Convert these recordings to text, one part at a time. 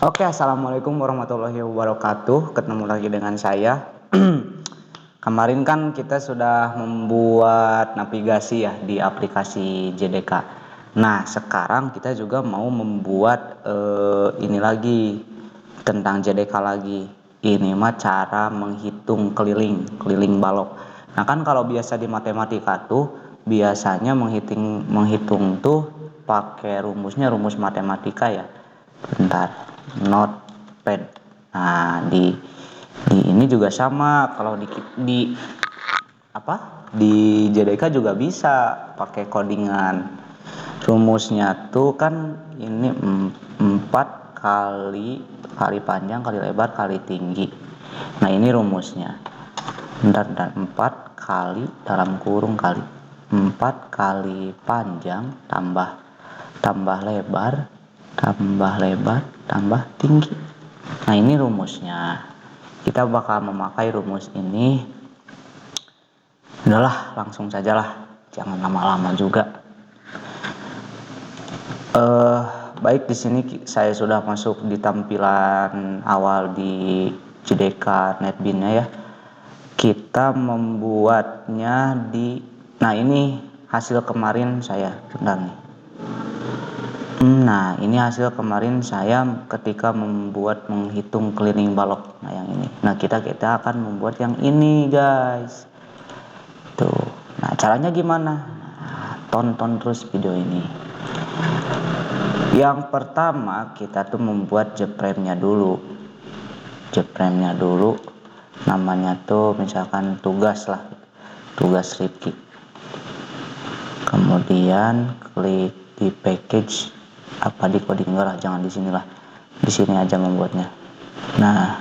Oke, assalamualaikum warahmatullahi wabarakatuh. Ketemu lagi dengan saya. Kemarin kan kita sudah membuat navigasi ya di aplikasi JDK. Nah, sekarang kita juga mau membuat ini lagi tentang JDK lagi. Ini mah cara menghitung keliling balok. Nah, kan kalau biasa di matematika tuh biasanya menghitung tuh pakai rumus matematika ya. Bentar, notepad. Nah, di ini juga sama. Kalau di apa? Di JDK juga bisa pakai codingan. Rumusnya tuh kan ini 4 kali panjang kali lebar kali tinggi. Nah, ini rumusnya. Bentar, 4 kali dalam kurung kali 4 kali panjang tambah lebar tambah tinggi. Nah, ini rumusnya. Kita bakal memakai rumus ini. Udahlah, langsung sajalah. Jangan lama-lama juga. Baik, di sini saya sudah masuk di tampilan awal di JDK NetBeans ya. Kita membuatnya nah, ini hasil kemarin saya. Bentar nih. Nah, ini hasil kemarin saya ketika menghitung keliling balok. Nah, yang ini. Nah, kita akan membuat yang ini, guys. Tuh. Nah, caranya gimana? Nah, tonton terus video ini. Yang pertama, kita tuh membuat jepremnya dulu. Namanya tuh misalkan tugas lah. Tugas Rifki. Kemudian klik di package di coding lah, jangan di sini lah, di sini aja membuatnya. Nah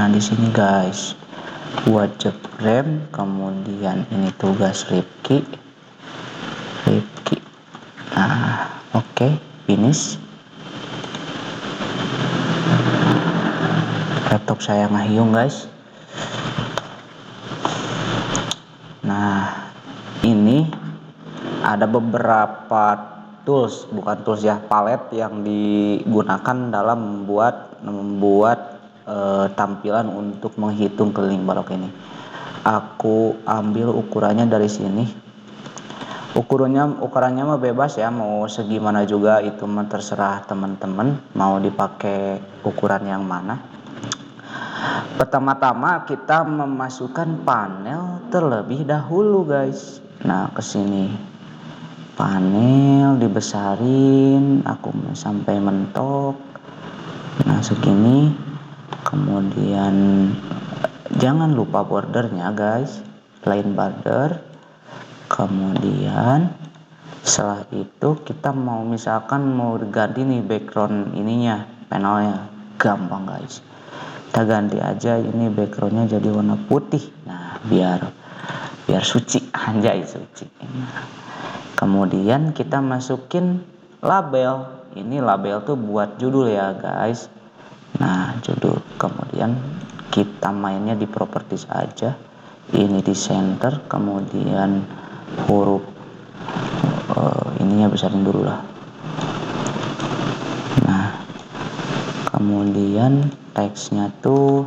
di sini guys, buat jeprem, kemudian ini tugas Rifki. Nah, oke, finish. Laptop saya ngahiung guys. Nah, ini ada beberapa palet yang digunakan dalam membuat tampilan untuk menghitung keliling balok ini. Aku ambil ukurannya dari sini. Ukurannya mah bebas ya, mau segimana juga itu mah terserah teman-teman mau dipakai ukuran yang mana. Pertama-tama kita memasukkan panel terlebih dahulu guys. Nah, ke sini. Panel dibesarin aku sampai mentok. Nah, segini. Kemudian jangan lupa bordernya guys, line border. Kemudian setelah itu kita misalkan mau ganti nih background ininya, panelnya, gampang guys. Kita ganti aja ini backgroundnya jadi warna putih. Nah, biar suci, anjay suci. Kemudian kita masukin label. Ini label tuh buat judul ya guys. Nah, judul. Kemudian kita mainnya di properties aja. Ini di center. Kemudian huruf ininya besarin dulu lah. Nah, kemudian teksnya tuh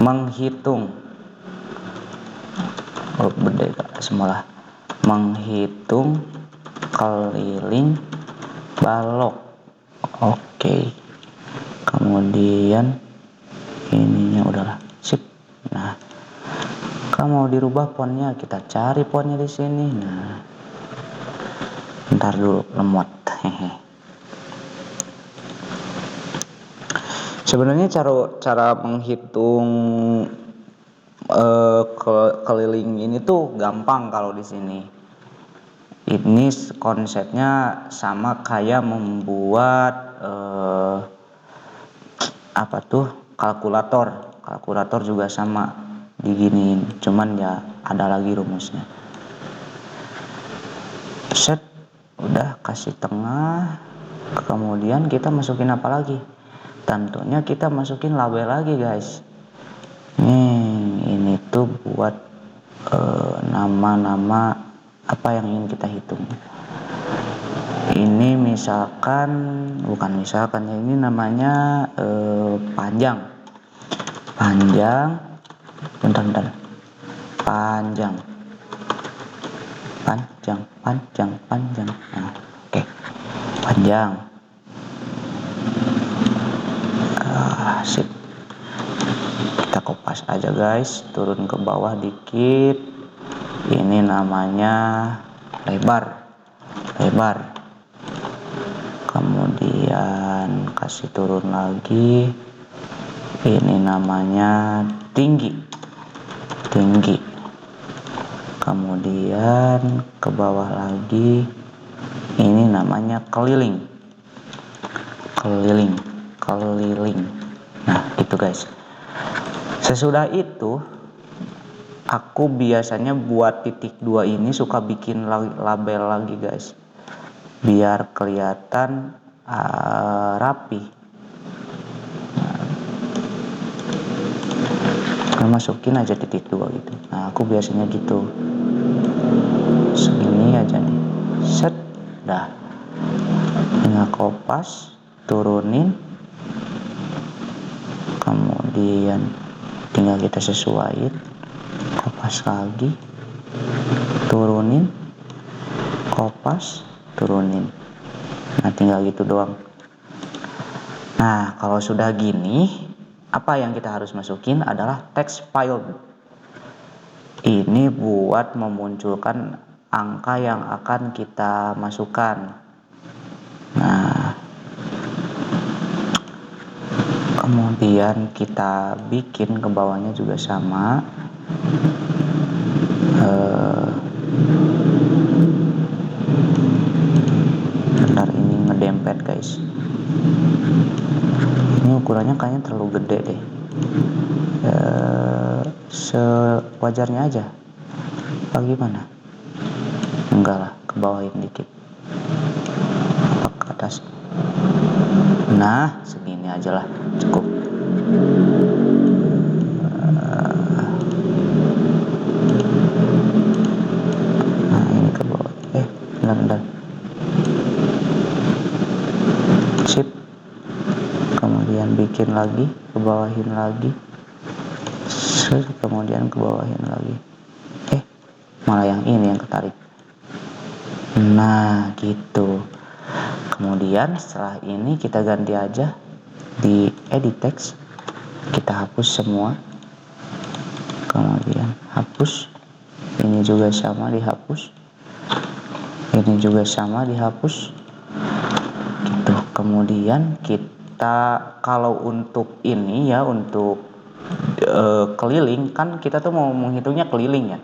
menghitung. Beda semula. Menghitung keliling balok. Oke. Kemudian ininya udahlah, sip. Nah, kalau mau dirubah fontnya, kita cari fontnya di sini. Nah, ntar dulu lemot. Sebenarnya cara menghitung keliling ini tuh gampang kalau di sini. Ini konsepnya sama kayak membuat kalkulator juga sama diginiin, cuman ya ada lagi rumusnya. Set, udah kasih tengah. Kemudian kita masukin apa lagi? Tentunya kita masukin label lagi guys. Ini tuh buat nama-nama apa yang ingin kita hitung. Ini misalkan, bukan misalkan ya, ini namanya panjang, bentar, panjang, nah, oke. Panjang, sip. Kita kopas aja guys, turun ke bawah dikit. Ini namanya lebar, kemudian kasih turun lagi. Ini namanya tinggi, kemudian ke bawah lagi. Ini namanya keliling. Nah itu guys. Sesudah itu aku biasanya buat titik 2 ini suka bikin label lagi guys, biar kelihatan rapi. Masukin aja titik 2 gitu. Nah aku biasanya gitu, segini aja nih, set, dah. Tinggal kopas, turunin, kemudian tinggal kita sesuaiin, kopas lagi, turunin, kopas, turunin. Nah tinggal gitu doang. Nah kalau sudah gini, apa yang kita harus masukin adalah text file. Ini buat memunculkan angka yang akan kita masukkan. Nah kemudian kita bikin ke bawahnya juga sama. Bentar, ini ngedempet guys. Ini ukurannya kayaknya terlalu gede deh. Sewajarnya aja. Apa gimana? Enggak lah, ke bawahin dikit. Apa ke atas? Nah, segini aja lah, cukup. Nah, ini ke bawah. Bentar. Sip. Kemudian bikin lagi, ke bawahin lagi. Kemudian ke bawahin lagi. Malah yang ini yang ketarik. Nah, gitu. Kemudian setelah ini kita ganti aja di edit text. Kita hapus semua. Kemudian hapus. Ini juga sama dihapus. Ini juga sama dihapus. Gitu. Kemudian kita kalau untuk ini ya, untuk keliling kan kita tuh mau menghitungnya keliling ya.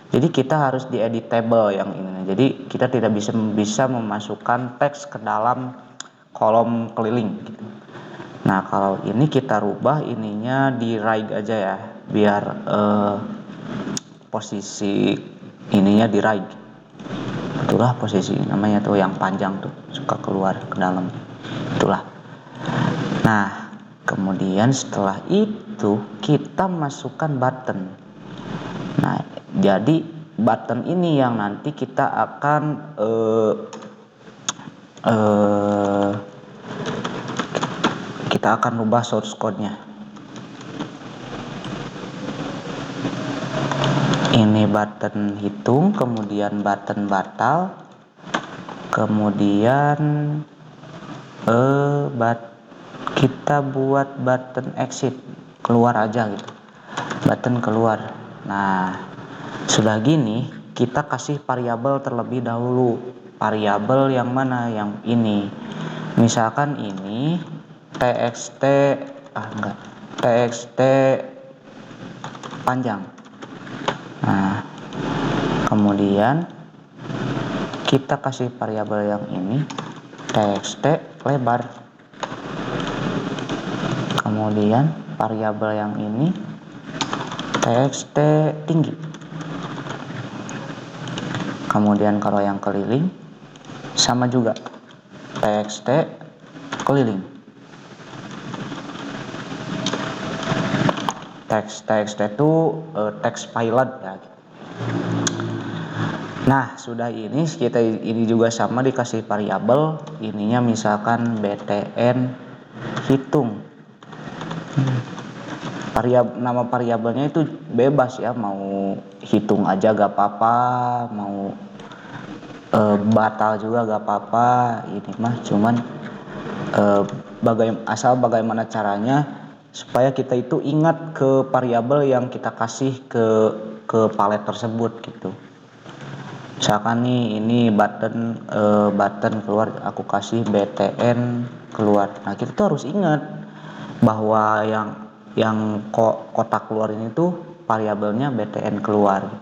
Jadi kita harus di edit table yang ini. Jadi kita tidak bisa memasukkan teks ke dalam kolom keliling gitu. Nah kalau ini kita rubah ininya di right aja ya, biar posisi ininya di right. Itulah posisi namanya tuh yang panjang tuh suka keluar ke dalam. Itulah. Nah kemudian setelah itu kita masukkan button. Nah jadi button ini yang nanti kita akan kita akan rubah source code-nya. Ini button hitung, kemudian button batal, kemudian kita buat button exit, keluar aja gitu, button keluar. Nah sudah gini kita kasih variabel terlebih dahulu. Variabel yang mana? Yang ini. Misalkan ini txt panjang. Nah kemudian kita kasih variabel yang ini txt lebar. Kemudian variabel yang ini txt tinggi. Kemudian kalau yang keliling sama juga txt keliling. Txt itu text pilot ya. Nah, sudah ini kita ini juga sama dikasih variabel, ininya misalkan btn hitung. Nama variabelnya itu bebas ya, mau hitung aja gak apa-apa, mau batal juga gak apa-apa. Ini mah cuman asal bagaimana caranya supaya kita itu ingat ke variabel yang kita kasih ke palet tersebut gitu. Misalkan nih ini button keluar, aku kasih btn keluar. Nah, kita tuh harus ingat bahwa yang kotak keluar ini tuh variabelnya btn keluar.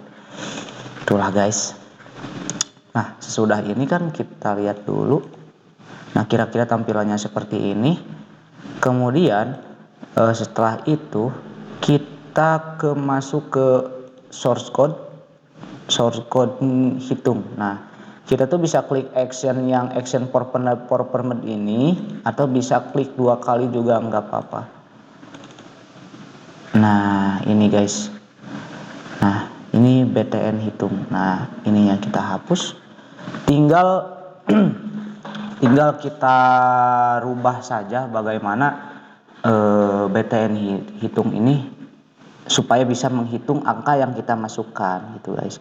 Itulah guys. Nah, sesudah ini kan kita lihat dulu. Nah, kira-kira tampilannya seperti ini. Kemudian setelah itu kita masuk ke source code hitung. Nah, kita tuh bisa klik action yang action for permit ini, atau bisa klik 2 kali juga nggak apa-apa. Nah, ini guys. Nah, ini btn hitung. Nah, ini yang kita hapus. Tinggal kita rubah saja bagaimana btn hitung ini supaya bisa menghitung angka yang kita masukkan gitu guys.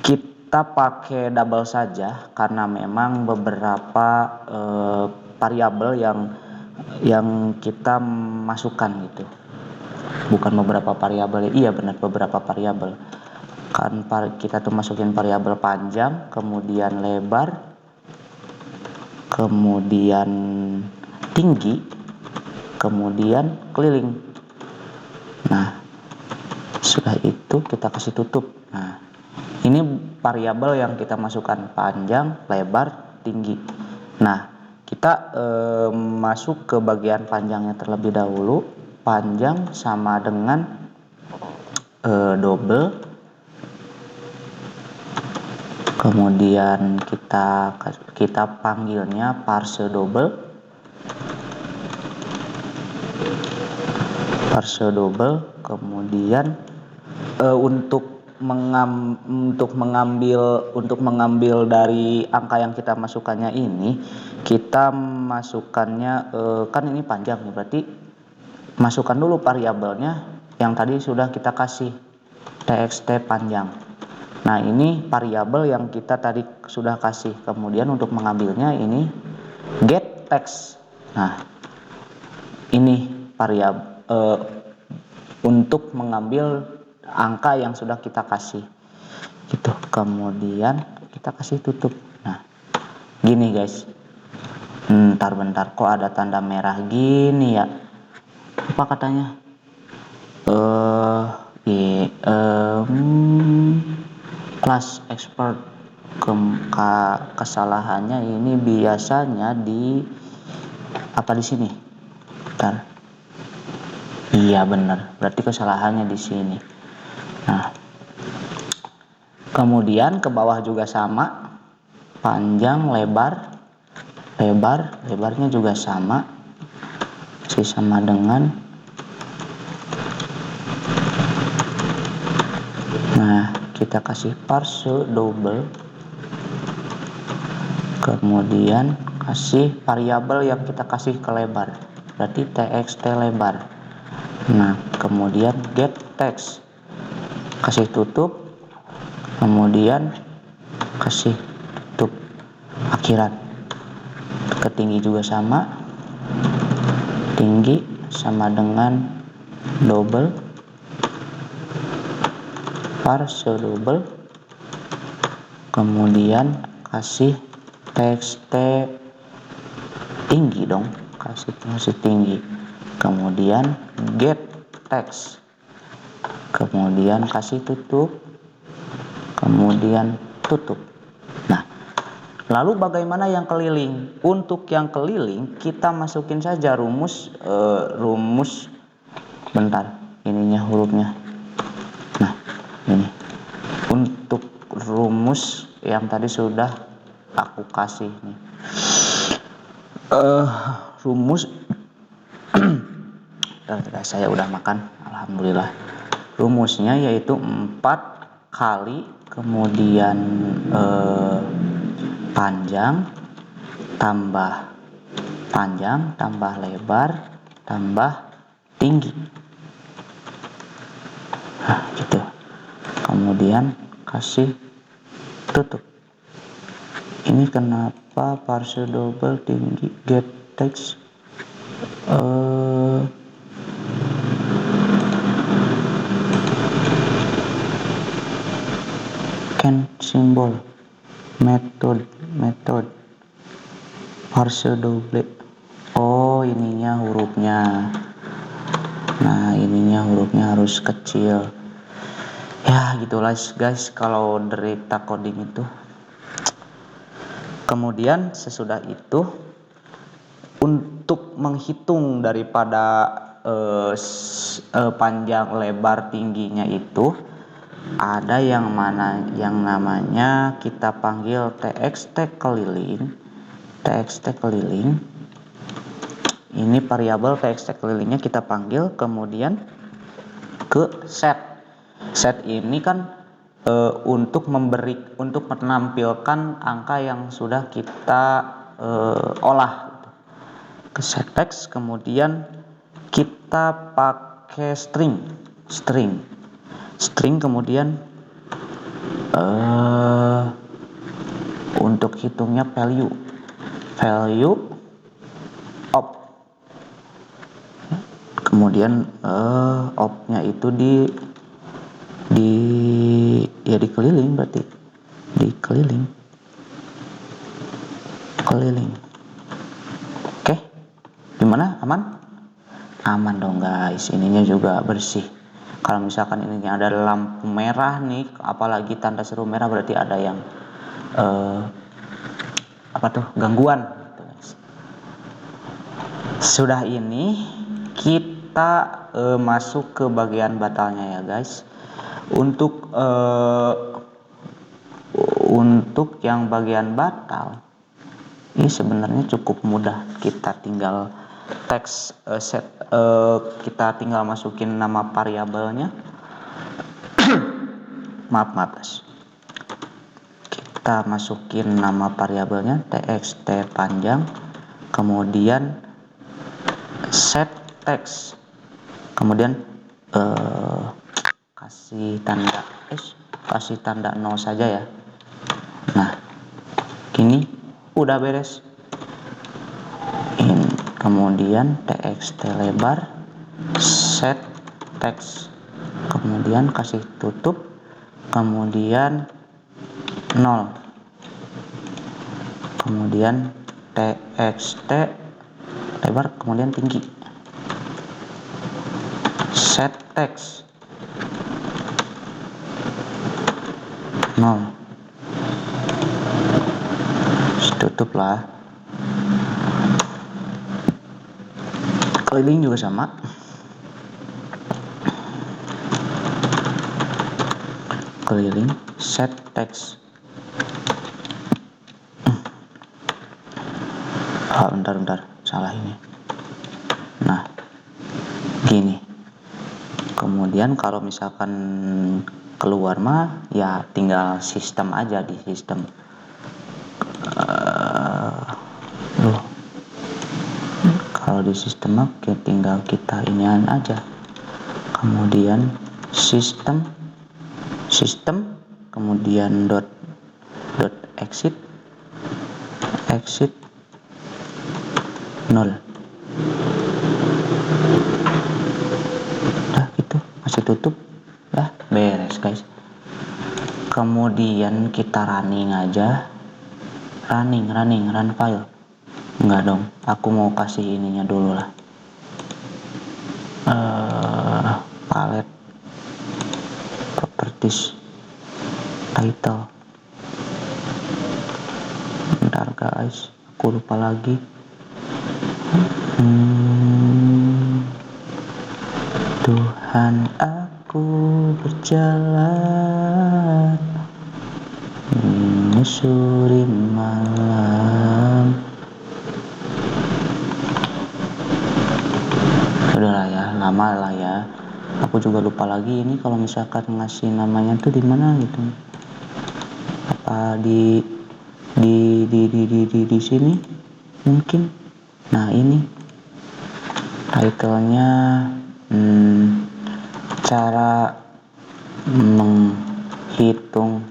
Kita pakai double saja karena memang beberapa variabel yang kita masukkan gitu. Bukan beberapa variabel, iya benar beberapa variabel. Kan kita tuh masukin variabel panjang, kemudian lebar, kemudian tinggi, kemudian keliling. Nah, sudah itu kita kasih tutup. Nah, ini variabel yang kita masukkan, panjang, lebar, tinggi. Nah, kita masuk ke bagian panjangnya terlebih dahulu. Panjang sama dengan double. Kemudian kita panggilnya parse double. Kemudian untuk mengambil dari angka yang kita masukkannya ini, kita masukkannya kan ini panjang nih, berarti masukkan dulu variabelnya yang tadi sudah kita kasih, txt panjang. Nah, ini variabel yang kita tadi sudah kasih. Kemudian untuk mengambilnya ini get text. Nah, ini variabel untuk mengambil angka yang sudah kita kasih gitu. Kemudian kita kasih tutup. Nah, gini guys. Bentar kok ada tanda merah gini ya, apa katanya, class expert. Kesalahannya ini biasanya di apa di sini. Bentar. Iya benar, berarti kesalahannya di sini. Nah, kemudian ke bawah juga sama, panjang, lebarnya juga sama, masih sama dengan. Nah, kita kasih parse double, kemudian kasih variabel yang kita kasih ke lebar, berarti txt lebar. Nah, kemudian get text, kasih tutup, kemudian kasih tutup akhiran. Ke tinggi juga sama, tinggi sama dengan double, parse double, kemudian kasih txt tinggi dong, kasih tinggi, kemudian get text, kemudian kasih tutup, kemudian tutup. Nah, lalu bagaimana yang keliling? Untuk yang keliling kita masukin saja rumus bentar, ininya hurufnya. Nah, ini untuk rumus yang tadi sudah aku kasih nih. Rumus saya udah makan, alhamdulillah. Rumusnya yaitu 4 kali, kemudian panjang tambah panjang tambah lebar tambah tinggi. Nah, gitu. Kemudian kasih tutup. Ini kenapa parse double tinggi get text can symbol method parse double. Oh, ininya hurufnya. Nah, ininya hurufnya harus kecil. Ya, gitulah guys kalau dari coding itu. Kemudian sesudah itu, untuk menghitung daripada panjang lebar tingginya itu, ada yang namanya kita panggil txt keliling. Ini variabel txt kelilingnya kita panggil, kemudian ke set ini kan untuk menampilkan angka yang sudah kita olah ke set text. Kemudian kita pakai string, kemudian untuk hitungnya value op, kemudian opnya itu dikeliling, berarti dikeliling. Oke, gimana? Aman dong guys, ininya juga bersih. Kalau misalkan ini ada lampu merah nih, apalagi tanda seru merah, berarti ada yang gangguan gitu guys. Sudah ini kita masuk ke bagian batalnya ya guys. Untuk yang bagian batal ini sebenarnya cukup mudah. Kita tinggal kita tinggal masukin nama variabelnya. maaf guys. Kita masukin nama variabelnya txt panjang, kemudian set text, kemudian kasih tanda 0 saja ya. Nah, ini udah beres. Ini kemudian txt lebar, set text, kemudian kasih tutup, kemudian 0, kemudian txt lebar, kemudian tinggi, set text 0, tutup lah. Keliling juga sama, keliling set text. Bentar, salah ini. Nah, gini. Kemudian kalau misalkan keluar mah ya tinggal sistem aja, di sistem. Kalau di sistem mah tinggal kita inian aja. Kemudian sistem, kemudian dot exit 0. Udah gitu, masih tutup. Dah beres guys. Kemudian kita running aja. Run file. Enggak dong, aku mau kasih ininya dulu lah. Palette properties title. Bentar guys, aku lupa lagi. Tuhan, aku berjalan menyusuri malam. Udahlah ya, lama lah ya. Aku juga lupa lagi ini kalau misalkan ngasih namanya tuh di mana gitu. Apa di sini mungkin. Nah, ini title-nya cara menghitung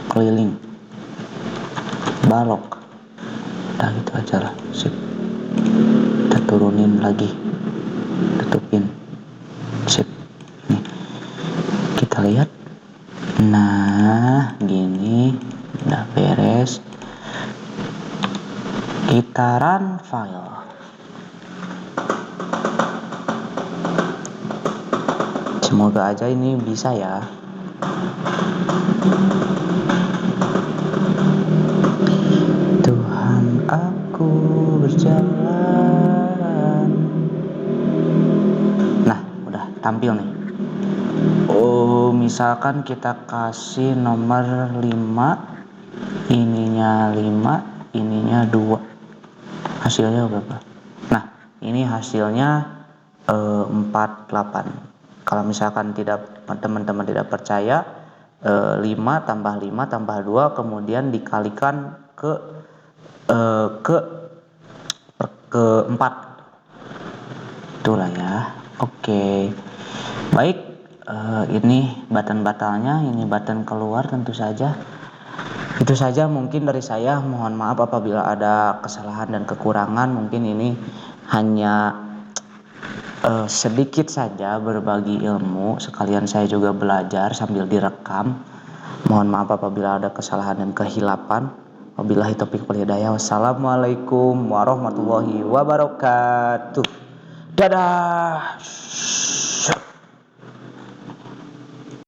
keliling balok. Nah, gitu aja lah. Sip. Kita turunin lagi, tutupin. Sip. Nih, kita lihat. Nah, gini udah beres. Kita run file. Semoga aja ini bisa ya. Tuhan, aku berjalan. Nah, udah tampil nih. Oh, misalkan kita kasih nomor 5, ininya 5, ininya 2. Hasilnya berapa? Nah, ini hasilnya 48. Kalau misalkan teman-teman tidak percaya, 5 tambah 5 tambah 2 kemudian dikalikan ke 4. Itulah ya. Oke. Baik, ini button batalnya, ini button keluar tentu saja. Itu saja mungkin dari saya. Mohon maaf apabila ada kesalahan dan kekurangan. Mungkin ini hanya sedikit saja berbagi ilmu, sekalian saya juga belajar sambil direkam. Mohon maaf apabila ada kesalahan dan kehilapan. Wabillahi taufiq wal hidayah. Wassalamualaikum warahmatullahi wabarakatuh. Dadah.